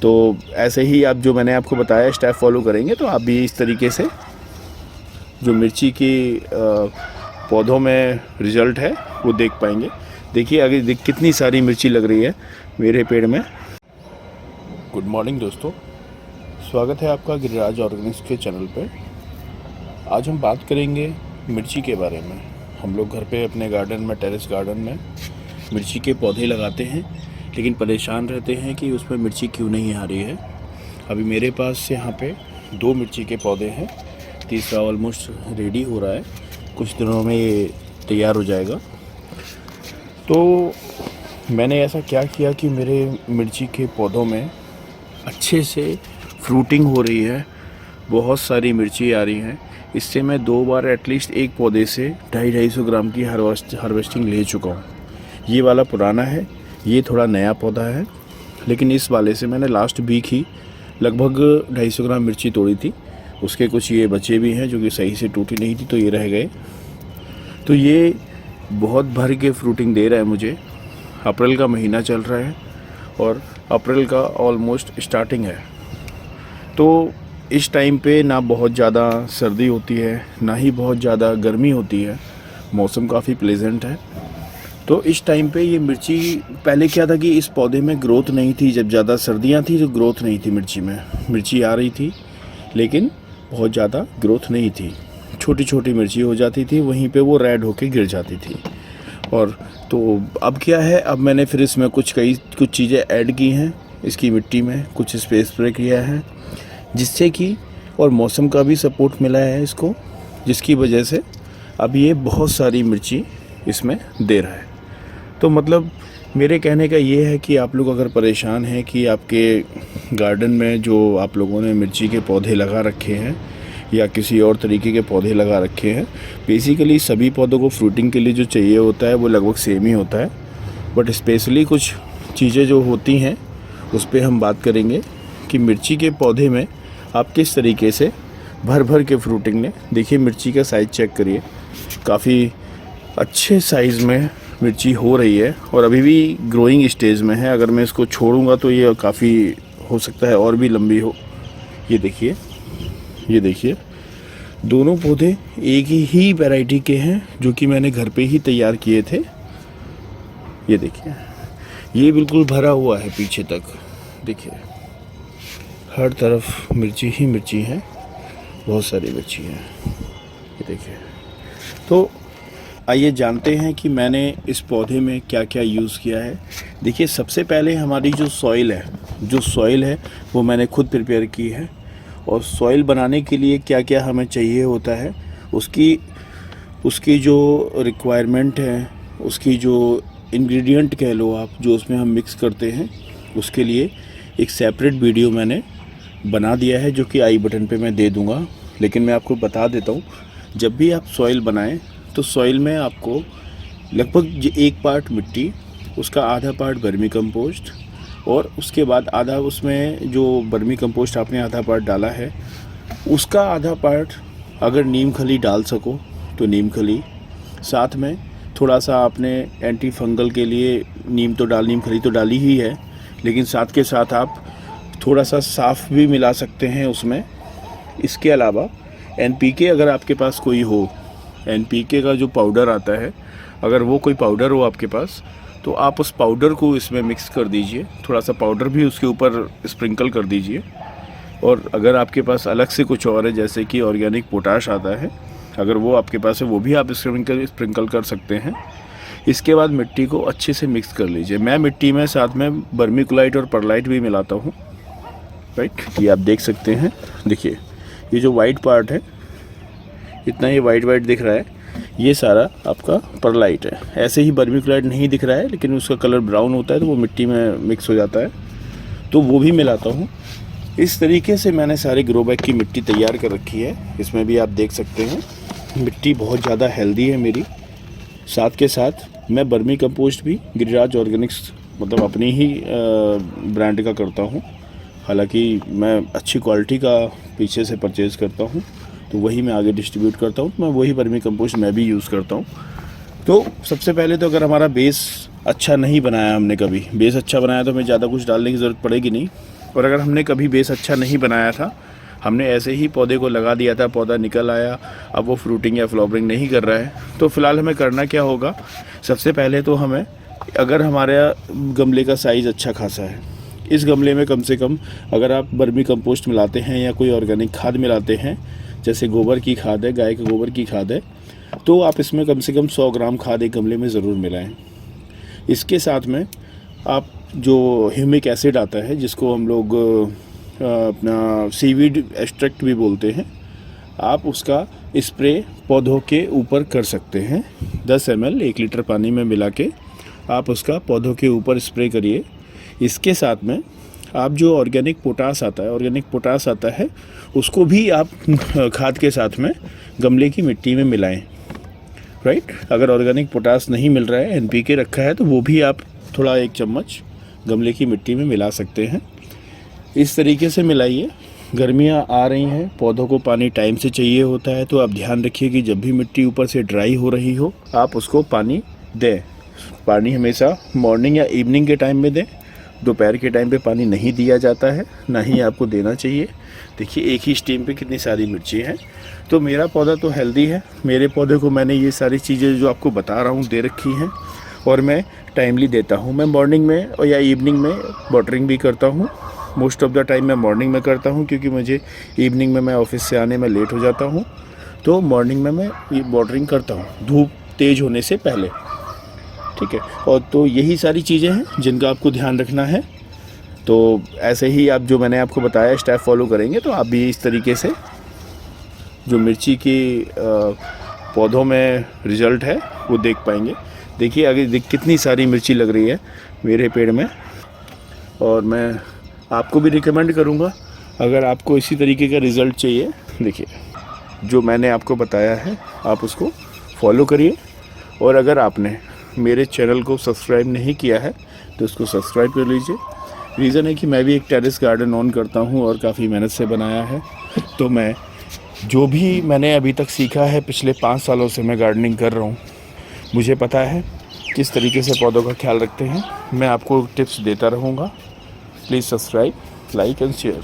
तो ऐसे ही आप जो मैंने आपको बताया स्टेप फॉलो करेंगे तो आप भी इस तरीके से जो मिर्ची की पौधों में रिज़ल्ट है वो देख पाएंगे। देखिए आगे कितनी सारी मिर्ची लग रही है मेरे पेड़ में। गुड मॉर्निंग दोस्तों, स्वागत है आपका गिरिराज ऑर्गेनिक्स के चैनल पर। आज हम बात करेंगे मिर्ची के बारे में। हम लोग घर पे अपने गार्डन में, टेरेस गार्डन में मिर्ची के पौधे लगाते हैं, लेकिन परेशान रहते हैं कि उसमें मिर्ची क्यों नहीं आ रही है। अभी मेरे पास यहाँ पे 2 मिर्ची के पौधे हैं, तीसरा ऑलमोस्ट रेडी हो रहा है, कुछ दिनों में ये तैयार हो जाएगा। तो मैंने ऐसा क्या किया कि मेरे मिर्ची के पौधों में अच्छे से फ्रूटिंग हो रही है, बहुत सारी मिर्ची आ रही हैं। इससे मैं 2 बार एटलीस्ट एक पौधे से 250-250 ग्राम की हार्वेस्टिंग ले चुका हूँ। ये वाला पुराना है, ये थोड़ा नया पौधा है, लेकिन इस वाले से मैंने लास्ट वीक ही लगभग 250 ग्राम मिर्ची तोड़ी थी। उसके कुछ ये बचे भी हैं जो कि सही से टूटी नहीं थी, तो ये रह गए। तो ये बहुत भर के फ्रूटिंग दे रहा है मुझे। अप्रैल का महीना चल रहा है और अप्रैल का ऑलमोस्ट स्टार्टिंग है। तो इस टाइम पे ना बहुत ज़्यादा सर्दी होती है, ना ही बहुत ज़्यादा गर्मी होती है, मौसम काफ़ी प्लेजेंट है। तो इस टाइम पे ये मिर्ची, पहले क्या था कि इस पौधे में ग्रोथ नहीं थी। जब ज़्यादा सर्दियाँ थी तो ग्रोथ नहीं थी मिर्ची में। मिर्ची आ रही थी लेकिन बहुत ज़्यादा ग्रोथ नहीं थी, छोटी छोटी मिर्ची हो जाती थी, वहीं पे वो रेड होके गिर जाती थी। और तो अब क्या है, अब मैंने फिर इसमें कुछ चीज़ें ऐड की हैं इसकी मिट्टी में, कुछ स्प्रे किया है जिससे कि, और मौसम का भी सपोर्ट मिला है इसको, जिसकी वजह से अब ये बहुत सारी मिर्ची इसमें दे रहा है। तो मतलब मेरे कहने का ये है कि आप लोग अगर परेशान हैं कि आपके गार्डन में जो आप लोगों ने मिर्ची के पौधे लगा रखे हैं या किसी और तरीके के पौधे लगा रखे हैं, बेसिकली सभी पौधों को फ्रूटिंग के लिए जो चाहिए होता है वो लगभग सेम ही होता है, बट स्पेशली कुछ चीज़ें जो होती हैं उस पर हम बात करेंगे कि मिर्ची के पौधे में आप किस तरीके से भर भर के फ्रूटिंग ने, देखिए मिर्ची का साइज़ चेक करिए, काफ़ी अच्छे साइज़ में मिर्ची हो रही है और अभी भी ग्रोइंग स्टेज में है। अगर मैं इसको छोड़ूंगा तो ये काफ़ी हो सकता है और भी लंबी हो। ये देखिए दोनों पौधे एक ही वैरायटी के हैं जो कि मैंने घर पे ही तैयार किए थे। ये देखिए, ये बिल्कुल भरा हुआ है पीछे तक, देखिए हर तरफ मिर्ची ही मिर्ची है, बहुत सारी मिर्ची हैं। ये देखिए, तो आइए जानते हैं कि मैंने इस पौधे में क्या क्या यूज़ किया है। देखिए सबसे पहले हमारी जो सॉइल है वो मैंने खुद प्रिपेयर की है, और सॉइल बनाने के लिए क्या क्या हमें चाहिए होता है उसकी जो रिक्वायरमेंट है, उसकी जो इंग्रेडिएंट कह लो आप, जो उसमें हम मिक्स करते हैं, उसके लिए एक सेपरेट वीडियो मैंने बना दिया है जो कि आई बटन पे मैं दे दूँगा। लेकिन मैं आपको बता देता हूँ, जब भी आप सॉइल बनाएं तो सॉइल में आपको लगभग 1 पार्ट मिट्टी, उसका आधा पार्ट वर्मी कंपोस्ट, और उसके बाद आधा उसमें जो वर्मी कंपोस्ट आपने आधा पार्ट डाला है उसका आधा पार्ट अगर नीम खली डाल सको तो नीम खली, साथ में थोड़ा सा आपने एंटी फंगल के लिए नीम खली तो डाली ही है, लेकिन साथ के साथ आप थोड़ा सा साफ़ भी मिला सकते हैं उसमें। इसके अलावा NPK अगर आपके पास कोई हो, NPK का जो पाउडर आता है, अगर वो कोई पाउडर हो आपके पास तो आप उस पाउडर को इसमें मिक्स कर दीजिए, थोड़ा सा पाउडर भी उसके ऊपर स्प्रिंकल कर दीजिए। और अगर आपके पास अलग से कुछ और है, जैसे कि ऑर्गेनिक पोटाश आता है, अगर वो आपके पास है वो भी आप स्प्रिंकल कर सकते हैं। इसके बाद मिट्टी को अच्छे से मिक्स कर लीजिए। मैं मिट्टी में साथ में वर्मीकुलाइट और परलाइट भी मिलाता हूँ, राइट। ये आप देख सकते हैं, देखिए ये जो वाइट पार्ट है, इतना ये वाइट दिख रहा है, ये सारा आपका परलाइट है। ऐसे ही वर्मीकुलाइट नहीं दिख रहा है लेकिन उसका कलर ब्राउन होता है तो वो मिट्टी में मिक्स हो जाता है, तो वो भी मिलाता हूँ। इस तरीके से मैंने सारे ग्रो बैग की मिट्टी तैयार कर रखी है। इसमें भी आप देख सकते हैं मिट्टी बहुत ज़्यादा हेल्दी है मेरी। साथ के साथ मैं वर्मी कंपोस्ट भी गिरिराज ऑर्गेनिक्स, मतलब अपनी ही ब्रांड का करता हूँ। हालांकि मैं अच्छी क्वालिटी का पीछे से परचेज़ करता हूँ, तो वही मैं आगे डिस्ट्रीब्यूट करता हूँ। मैं वही वर्मी कंपोस्ट मैं भी यूज़ करता हूँ। तो सबसे पहले तो अगर हमारा बेस अच्छा नहीं बनाया हमने, कभी बेस अच्छा बनाया तो हमें ज़्यादा कुछ डालने की ज़रूरत पड़ेगी नहीं। और अगर हमने कभी बेस अच्छा नहीं बनाया था, हमने ऐसे ही पौधे को लगा दिया था, पौधा निकल आया, अब वो फ्रूटिंग या फ्लावरिंग नहीं कर रहा है, तो फ़िलहाल हमें करना क्या होगा, सबसे पहले तो हमें, अगर हमारा गमले का साइज़ अच्छा खासा है, इस गमले में कम से कम अगर आप वर्मी कंपोस्ट मिलाते हैं या कोई ऑर्गेनिक खाद मिलाते हैं, जैसे गोबर की खाद है, गाय के गोबर की खाद है, तो आप इसमें कम से कम 100 ग्राम खाद एक गमले में ज़रूर मिलाएं। इसके साथ में आप जो ह्यूमिक एसिड आता है, जिसको हम लोग अपना सीवीड एक्सट्रैक्ट भी बोलते हैं, आप उसका स्प्रे पौधों के ऊपर कर सकते हैं। 10 ml 1 लीटर पानी में मिला के आप उसका पौधों के ऊपर स्प्रे करिए। इसके साथ में आप जो ऑर्गेनिक पोटास आता है, उसको भी आप खाद के साथ में गमले की मिट्टी में मिलाएं, राइट। अगर ऑर्गेनिक पोटास नहीं मिल रहा है, NPK रखा है, तो वो भी आप थोड़ा 1 चम्मच गमले की मिट्टी में मिला सकते हैं। इस तरीके से मिलाइए। गर्मियाँ आ रही हैं, पौधों को पानी टाइम से चाहिए होता है, तो आप ध्यान रखिए कि जब भी मिट्टी ऊपर से ड्राई हो रही हो, आप उसको पानी दें। पानी हमेशा मॉर्निंग या इवनिंग के टाइम में दें। दोपहर के टाइम पे पानी नहीं दिया जाता है, ना ही आपको देना चाहिए। देखिए एक ही स्टीम पे कितनी सारी मिर्ची हैं। तो मेरा पौधा तो हेल्दी है, मेरे पौधे को मैंने ये सारी चीज़ें जो आपको बता रहा हूँ दे रखी हैं, और मैं टाइमली देता हूँ। मैं मॉर्निंग में और या इवनिंग में वाटरिंग भी करता हूँ। मोस्ट ऑफ द टाइम मैं मॉर्निंग में करता हूँ, क्योंकि मुझे इवनिंग में मैं ऑफिस से आने में लेट हो जाता हूँ, तो मॉर्निंग में मैं वाटरिंग करता हूँ धूप तेज़ होने से पहले, ठीक है। और तो यही सारी चीज़ें हैं जिनका आपको ध्यान रखना है। तो ऐसे ही आप जो मैंने आपको बताया स्टेप फॉलो करेंगे, तो आप भी इस तरीके से जो मिर्ची की पौधों में रिज़ल्ट है वो देख पाएंगे। देखिए आगे कितनी सारी मिर्ची लग रही है मेरे पेड़ में, और मैं आपको भी रिकमेंड करूँगा, अगर आपको इसी तरीके का रिज़ल्ट चाहिए, देखिए जो मैंने आपको बताया है आप उसको फॉलो करिए। और अगर आपने मेरे चैनल को सब्सक्राइब नहीं किया है तो उसको सब्सक्राइब कर लीजिए। रीज़न है कि मैं भी एक टेरेस गार्डन ऑन करता हूँ और काफ़ी मेहनत से बनाया है। तो मैं जो भी मैंने अभी तक सीखा है, पिछले 5 सालों से मैं गार्डनिंग कर रहा हूँ, मुझे पता है किस तरीके से पौधों का ख्याल रखते हैं। मैं आपको टिप्स देता रहूँगा। Please subscribe, like and share.